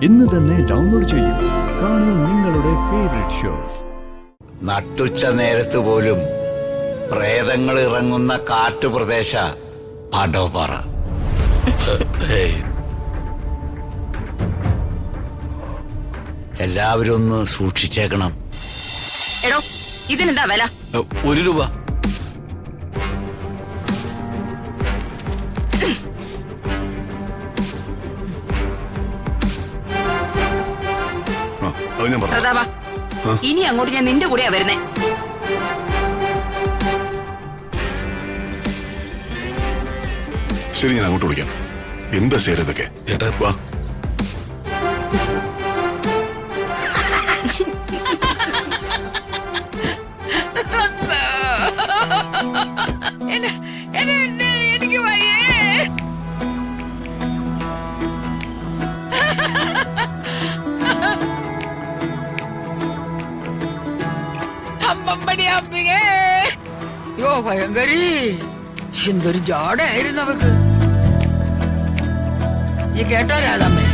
ഇന്ന് തന്നെ ഡൗൺലോഡ് ചെയ്യൂ. കാണൂ നിങ്ങളുടെ ഫേവറേറ്റ് ഷോസ്. നട്ടുച്ച നേരത്ത് പോലും പ്രേതങ്ങൾ ഇറങ്ങുന്ന കാട്ടുപ്രദേശ പാണ്ഡവപ്പാറ. എല്ലാവരും ഒന്ന് സൂക്ഷിച്ചേക്കണം. എടോ, ഇതിനെന്താ വില? 1 രൂപ. പ്രതാപ, ഇനി അങ്ങോട്ട് ഞാൻ നിന്റെ കൂടെയാ വരുന്നേ. ശരി, ഞാൻ അങ്ങോട്ട് വിളിക്കാം. എന്താ ശരി ഇതൊക്കെ? ഏട്ടാ വാ. എനിക്ക് വയ്യേ. അമ്മമ്മടി അമ്പികേ. യോ ഭയങ്കരി, എന്തൊരു ജാടായിരുന്നു അവക്ക്. ഈ കേട്ടോ രാധമ്മേ,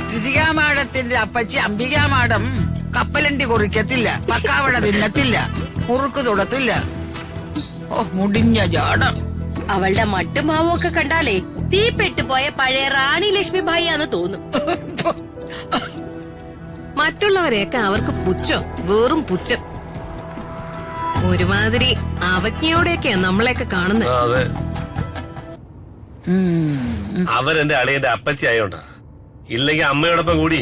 കൃതികാമാടത്തിന്റെ അപ്പച്ചി അംബികാമാടം കപ്പലണ്ടി കുറിക്കത്തില്ല, പക്കാവട തിന്നത്തില്ല, മുറുക്ക് തൊടത്തില്ല. ഓ, മുടിഞ്ഞ ജാടം. അവളുടെ മട്ടും ഭാവവും ഒക്കെ കണ്ടാലേ തീപ്പെട്ടു പോയ പഴയ റാണി ലക്ഷ്മിബായിയാന്ന് തോന്നും. മറ്റുള്ളവരെയൊക്കെ അവർക്ക് പുച്ഛം, വെറും പുച്ഛം. ഒരുമാതിരി അവജ്ഞയോടെയൊക്കെയാ നമ്മളെയൊക്കെ കാണുന്നത്. അതെ, അവരെന്റെ അളിയന്റെ അപ്പച്ചി ആയോണ്ടാ. ഇല്ലെങ്കിൽ അമ്മയോടൊപ്പം കൂടി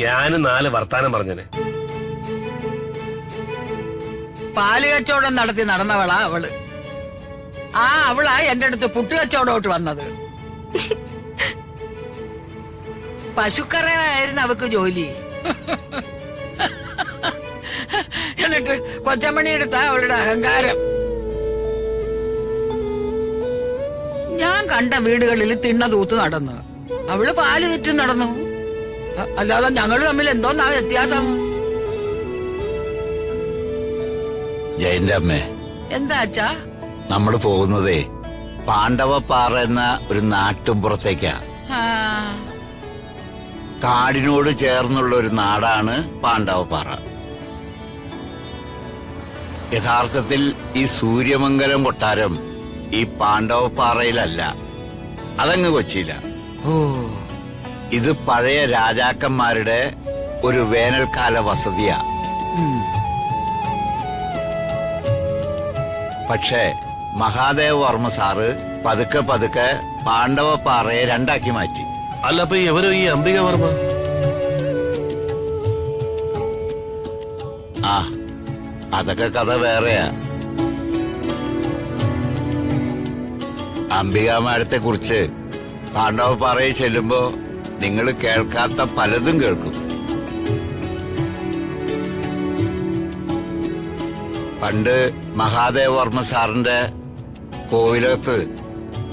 ഞാനും 4 വർത്താനം പറഞ്ഞനെ. പാല് കച്ചവടം നടത്തി നടന്നവളാ അവള്. അവളാ എന്റെ അടുത്ത് പുട്ടുകച്ചവടോട്ട് വന്നത്. പശുക്കറയായിരുന്നു അവക്ക് ജോലി. എന്നിട്ട് കൊച്ചമണി എടുത്ത അവളുടെ അഹങ്കാരം. ഞാൻ കണ്ട വീടുകളിൽ തിണ്ണ തൂത്ത് നടന്നു, അവള് പാല് വിറ്റ് നടന്നു. അല്ലാതെ ഞങ്ങള് തമ്മിൽ എന്തോന്നാ വ്യത്യാസം? ജയന്റെ അമ്മേ, എന്താ അച്ഛാ? നമ്മൾ പോകുന്നതേ പാണ്ഡവപ്പാറ എന്ന ഒരു നാട്ടുംപുറത്തേക്കാ. കാടിനോട് ചേർന്നുള്ള ഒരു നാടാണ് പാണ്ഡവപ്പാറ. യഥാർത്ഥത്തിൽ ഈ സൂര്യമംഗലം കൊട്ടാരം ഈ പാണ്ഡവപ്പാറയിലല്ല, അതങ്ങ് കൊച്ചിയില. ഇത് പഴയ രാജാക്കന്മാരുടെ ഒരു വേനൽക്കാല വസതിയാ. പക്ഷേ മഹാദേവവർമ്മ സാറ് പതുക്കെ പതുക്കെ പാണ്ഡവപ്പാറയെ 2 ആക്കി മാറ്റി. അല്ല, അപ്പൊ എവരും ഈ അംബികാവർമ്മ? അതൊക്കെ കഥ വേറെയാ. അംബിക മാഡത്തെ കുറിച്ച് പാണ്ഡവപ്പാറയിൽ ചെല്ലുമ്പോ നിങ്ങൾ കേൾക്കാത്ത പലതും കേൾക്കും. പണ്ട് മഹാദേവവർമ്മ സാറിന്റെ കോവിലകത്ത്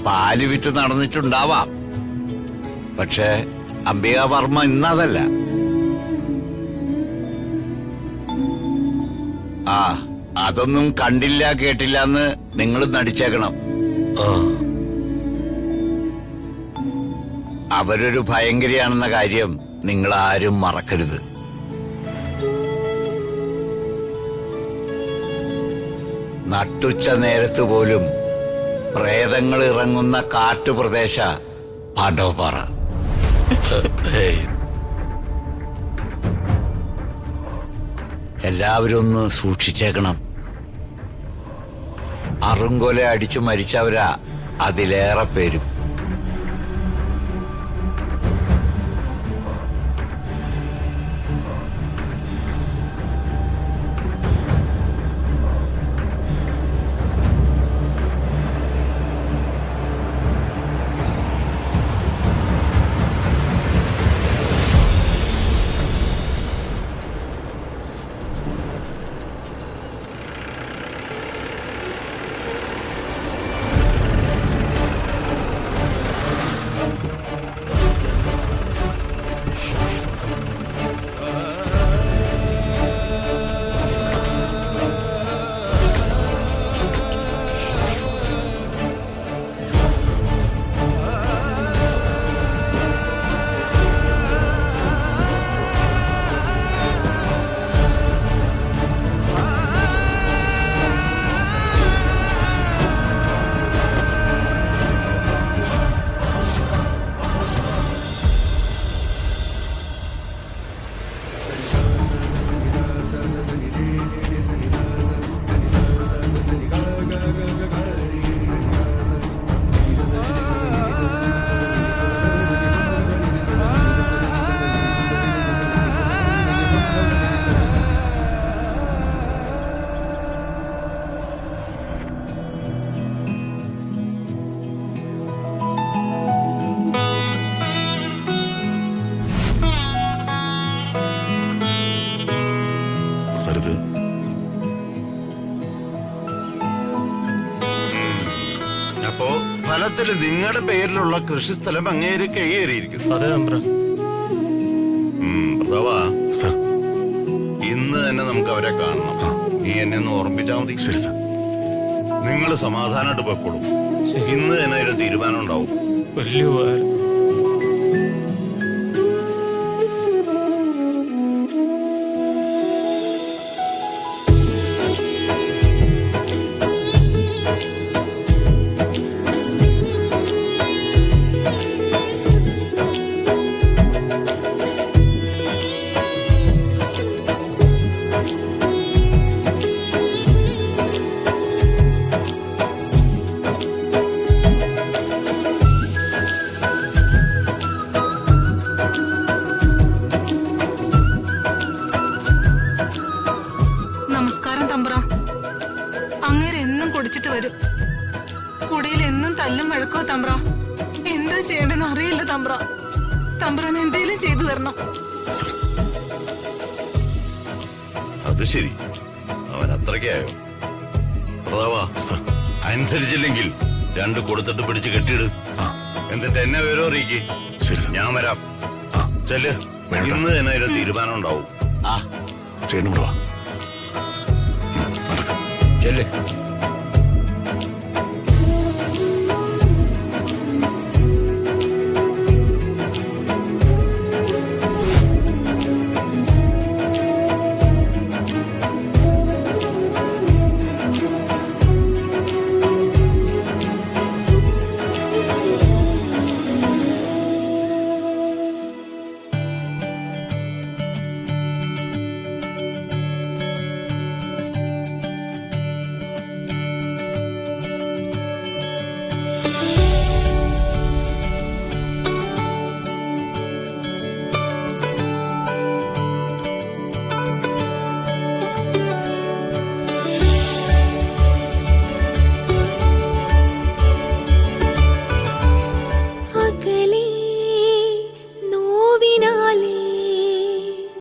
പാല് വിറ്റ് നടന്നിട്ടുണ്ടാവാം. പക്ഷെ അംബികാവർമ്മ ഇന്നതല്ല. അതൊന്നും കണ്ടില്ല കേട്ടില്ല എന്ന് നിങ്ങൾ നടിച്ചേക്കണം. അവരൊരു ഭയങ്കരിയാണെന്ന കാര്യം നിങ്ങൾ ആരും മറക്കരുത്. നട്ടുച്ച നേരത്ത് പോലും പ്രേതങ്ങൾ ഇറങ്ങുന്ന കാട്ടുപ്രദേശ പാണ്ഡവപ്പാറ. എല്ലാവരും ഒന്ന് സൂക്ഷിച്ചേക്കണം. അറുങ്കൊല അടിച്ചു മരിച്ചവരാ അതിലേറെ പേരും. സത്യത്തിൽ നിങ്ങളുടെ പേരിലുള്ള കൃഷിസ്ഥലം അങ്ങേര് കൈയേറിയിരിക്കുന്നു. അതെ തമ്പ്ര. പ്രഭവാ, സർ. ഇന്ന് തന്നെ നമുക്ക് അവരെ കാണണം. നീ എന്നെ ഒന്ന് ഓർമ്മിച്ചാൽ മതി. ശരി സർ. നിങ്ങൾ സമാധാനമായിട്ട് പോയിക്കോളൂ. ഇന്ന് തന്നെ അതിന് തീരുമാനം ഉണ്ടാവും. വലിയ ഉപകാരം. നമസ്കാരം തമ്പ്ര. അങ്ങേരെന്നും കുടിച്ചിട്ട് വരും. കുടിയിൽ എന്നും തല്ലും വഴക്കോ തമ്പ്ര. എന്താ ചെയ്യണ്ടെന്ന് അറിയില്ല തമ്പ്ര. തമ്പ്രൻ എന്തേലും ചെയ്തു തരണം. സർ. അത് ശരി, അവൻ അത്രയ്ക്കായോ? പ്രഭവാ, സർ. അനുസരിച്ചില്ലെങ്കിൽ 2 കൊടുത്തിട്ട് പിടിച്ച് കെട്ടിയിട്. എന്നിട്ട് എന്നെ വിവരം അറിയിക്കേ. ശരി സർ. ഞാൻ വരാം. ആ. ചെല്ല്. വേണ്ട. ഇന്ന് തന്നെ അതിന് തീരുമാനം ഉണ്ടാവും. ചേട്ടനും കൂടെ വാ. നടക്കാം. ചെല്ലേ.